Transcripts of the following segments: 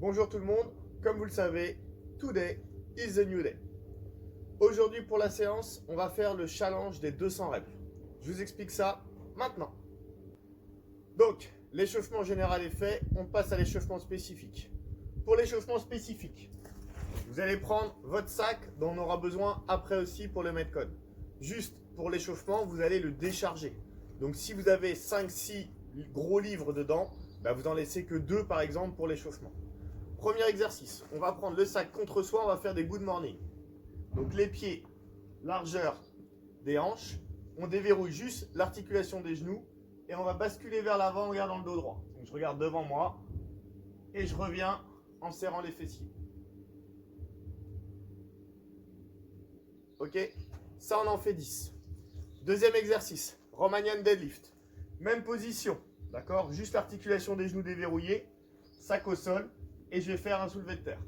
Bonjour tout le monde, comme vous le savez, today is the new day. Aujourd'hui pour la séance, on va faire le challenge des 200 reps. Je vous explique ça maintenant. Donc, l'échauffement général est fait, on passe à l'échauffement spécifique. Pour l'échauffement spécifique, vous allez prendre votre sac dont on aura besoin après aussi pour le Metcon. Juste pour l'échauffement, vous allez le décharger. Donc si vous avez 5-6 gros livres dedans, vous en laissez que 2 par exemple pour l'échauffement. Premier exercice, on va prendre le sac contre soi, on va faire des good morning. Donc les pieds, largeur des hanches, on déverrouille juste l'articulation des genoux et on va basculer vers l'avant en gardant le dos droit. Donc je regarde devant moi et je reviens en serrant les fessiers. Ok, ça on en fait 10. Deuxième exercice, Romanian deadlift. Même position, d'accord? Juste l'articulation des genoux déverrouillée, sac au sol. Et je vais faire un soulevé de terre.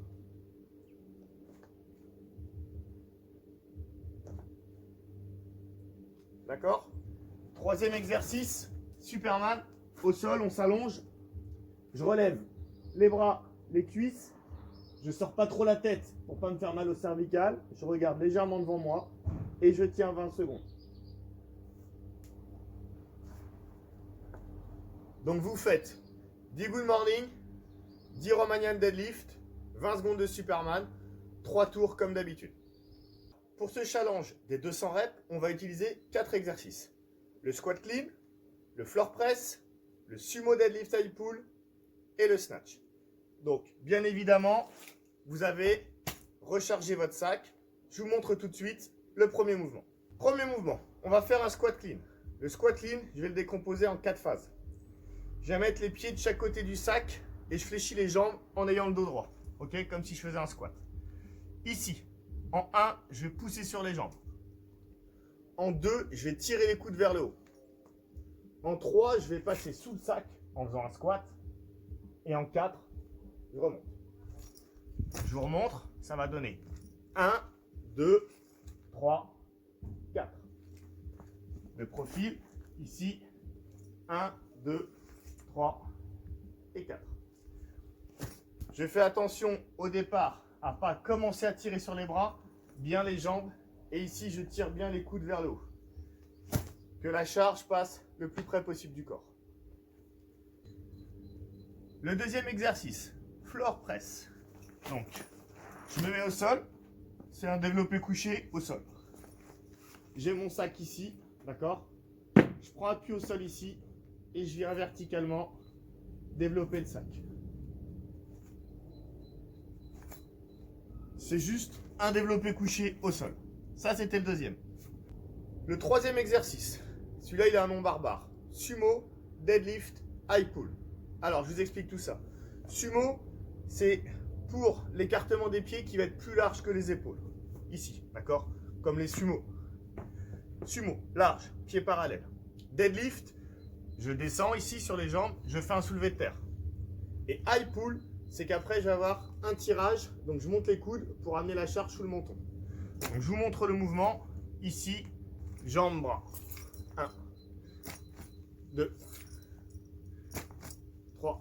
D'accord? Troisième exercice, Superman. Au sol, on s'allonge. Je relève les bras, les cuisses. Je ne sors pas trop la tête pour ne pas me faire mal au cervical. Je regarde légèrement devant moi et je tiens 20 secondes. Donc vous faites 10 good morning, 10 Romanian deadlift, 20 secondes de Superman, 3 tours comme d'habitude. Pour ce challenge des 200 reps, on va utiliser 4 exercices. Le squat clean, le floor press, le sumo deadlift high pull et le snatch. Donc, bien évidemment, vous avez rechargé votre sac. Je vous montre tout de suite le premier mouvement. Premier mouvement, on va faire un squat clean. Le squat clean, je vais le décomposer en 4 phases. Je vais mettre les pieds de chaque côté du sac et je fléchis les jambes en ayant le dos droit. Ok, comme si je faisais un squat. Ici, en 1, je vais pousser sur les jambes. En 2, je vais tirer les coudes vers le haut. En 3, je vais passer sous le sac en faisant un squat. Et en 4, je remonte. Je vous remontre, ça va donner 1, 2, 3, 4. Le profil, ici, 1, 2, 3 et 4. Je fais attention au départ à ne pas commencer à tirer sur les bras, bien les jambes. Et ici, je tire bien les coudes vers le haut. Que la charge passe le plus près possible du corps. Le deuxième exercice, floor press. Donc, je me mets au sol. C'est un développé couché au sol. J'ai mon sac ici, d'accord? Je prends appui au sol ici et je viens verticalement développer le sac. C'est juste un développé couché au sol. Ça, c'était le deuxième. Le troisième exercice, celui-là, il a un nom barbare. Sumo, deadlift, high pull. Alors, je vous explique tout ça. Sumo, c'est pour l'écartement des pieds qui va être plus large que les épaules. Ici, d'accord? Comme les sumo. Sumo, large, pied parallèle. Deadlift, je descends ici sur les jambes, je fais un soulevé de terre. Et high pull, c'est qu'après, je vais avoir un tirage. Donc, je monte les coudes pour amener la charge sous le menton. Donc, je vous montre le mouvement. Ici, jambes, bras. 1, 2, 3,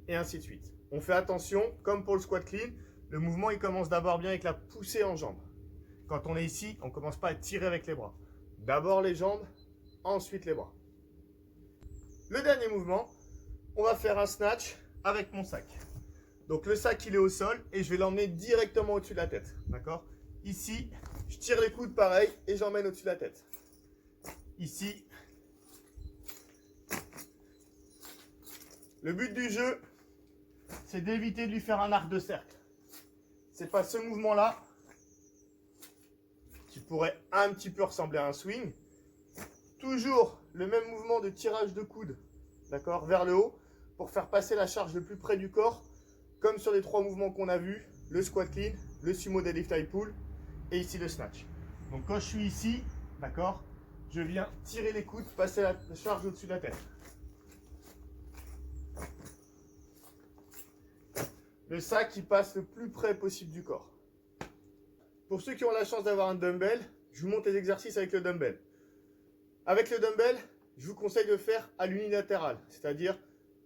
et ainsi de suite. On fait attention, comme pour le squat clean, le mouvement, il commence d'abord bien avec la poussée en jambes. Quand on est ici, on ne commence pas à tirer avec les bras. D'abord les jambes, ensuite les bras. Le dernier mouvement, on va faire un snatch avec mon sac. Donc le sac, il est au sol et je vais l'emmener directement au-dessus de la tête. D'accord? Ici, je tire les coudes pareil et j'emmène au-dessus de la tête. Ici. Le but du jeu, c'est d'éviter de lui faire un arc de cercle. C'est pas ce mouvement-là qui pourrait un petit peu ressembler à un swing. Toujours le même mouvement de tirage de coude, d'accord, vers le haut, pour faire passer la charge le plus près du corps, comme sur les 3 mouvements qu'on a vus, le squat clean, le sumo deadlift high pull, et ici le snatch. Donc quand je suis ici, d'accord, je viens tirer les coudes, passer la charge au-dessus de la tête. Le sac qui passe le plus près possible du corps. Pour ceux qui ont la chance d'avoir un dumbbell, je vous montre les exercices avec le dumbbell. Avec le dumbbell, je vous conseille de faire à l'unilatéral, c'est-à-dire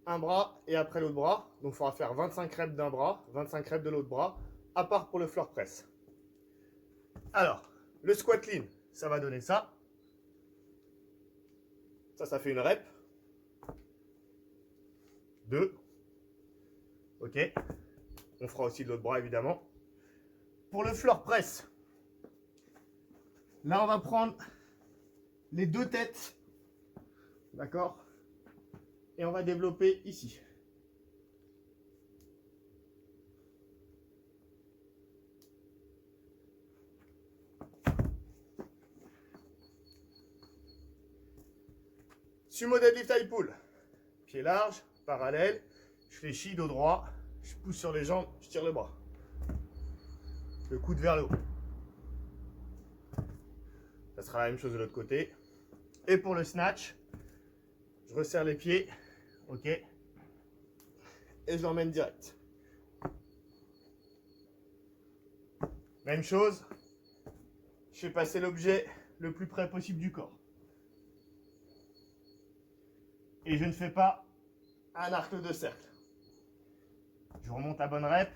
un bras et après l'autre bras. Donc il faudra faire 25 reps d'un bras, 25 reps de l'autre bras, à part pour le floor press. Alors, le squat clean, ça va donner ça. Ça fait une rep. 2. Ok. On fera aussi de l'autre bras, évidemment. Pour le floor press, là, on va prendre les deux têtes. D'accord? Et on va développer ici. Sumo deadlift high pull. Pied large, parallèle. Je fléchis, dos droit. Je pousse sur les jambes, je tire le bras. Le coude vers le haut. Ça sera la même chose de l'autre côté. Et pour le snatch, je resserre les pieds. Ok. Et je l'emmène direct. Même chose. Je fais passer l'objet le plus près possible du corps. Et je ne fais pas un arc de cercle. Je remonte à bonne rep.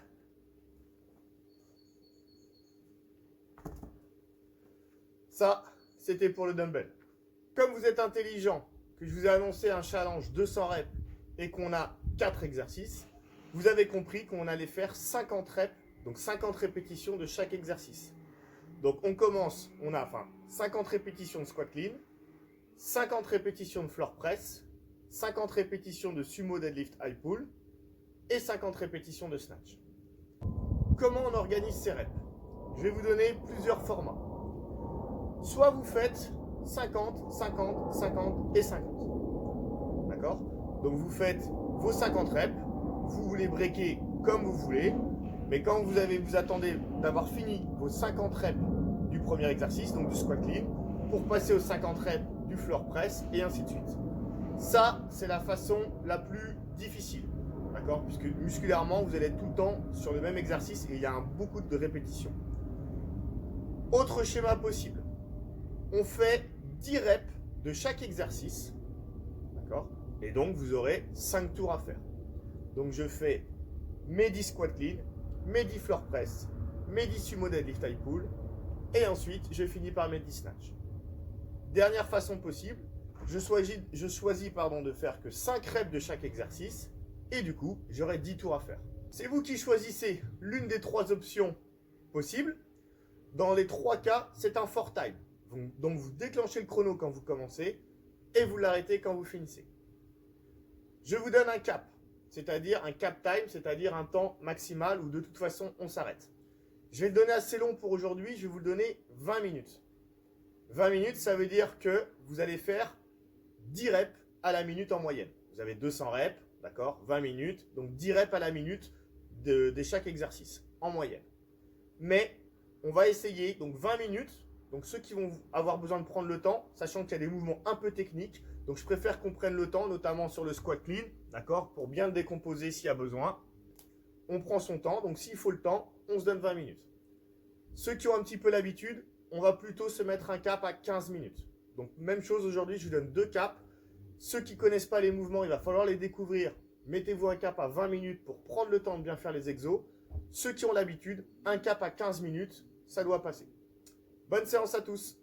Ça, c'était pour le dumbbell. Comme vous êtes intelligent, que je vous ai annoncé un challenge 200 reps et qu'on a 4 exercices, vous avez compris qu'on allait faire 50 reps, donc 50 répétitions de chaque exercice. Donc on commence, on a 50 répétitions de squat clean, 50 répétitions de floor press, 50 répétitions de sumo deadlift high pull et 50 répétitions de snatch. Comment on organise ces reps? Je vais vous donner plusieurs formats. Soit vous faites 50, 50, 50 et 50. D'accord? Donc vous faites vos 50 reps, vous les breakez comme vous voulez, mais quand vous attendez d'avoir fini vos 50 reps du premier exercice, donc du squat clean, pour passer aux 50 reps du floor press et ainsi de suite. Ça, c'est la façon la plus difficile. D'accord? Puisque musculairement, vous allez être tout le temps sur le même exercice et il y a beaucoup de répétitions. Autre schéma possible. On fait 10 reps de chaque exercice. D'accord? Et donc, vous aurez 5 tours à faire. Donc, je fais mes 10 squat clean, mes 10 floor press, mes 10 sumo deadlift high pull. Et ensuite, je finis par mes 10 snatch. Dernière façon possible. Je choisis de faire que 5 reps de chaque exercice et du coup, j'aurai 10 tours à faire. C'est vous qui choisissez l'une des 3 options possibles. Dans les 3 cas, c'est un for time. Donc, vous déclenchez le chrono quand vous commencez et vous l'arrêtez quand vous finissez. Je vous donne un cap, c'est-à-dire un cap time, c'est-à-dire un temps maximal où de toute façon, on s'arrête. Je vais le donner assez long pour aujourd'hui, je vais vous le donner 20 minutes. 20 minutes, ça veut dire que vous allez faire 10 reps à la minute en moyenne. Vous avez 200 reps, d'accord, 20 minutes, donc 10 reps à la minute de chaque exercice, en moyenne. Mais on va essayer, donc 20 minutes, donc ceux qui vont avoir besoin de prendre le temps, sachant qu'il y a des mouvements un peu techniques, donc je préfère qu'on prenne le temps, notamment sur le squat clean, d'accord, pour bien le décomposer s'il y a besoin. On prend son temps, donc s'il faut le temps, on se donne 20 minutes. Ceux qui ont un petit peu l'habitude, on va plutôt se mettre un cap à 15 minutes. Donc même chose aujourd'hui, je vous donne 2 caps. Ceux qui ne connaissent pas les mouvements, il va falloir les découvrir. Mettez-vous un cap à 20 minutes pour prendre le temps de bien faire les exos. Ceux qui ont l'habitude, un cap à 15 minutes, ça doit passer. Bonne séance à tous!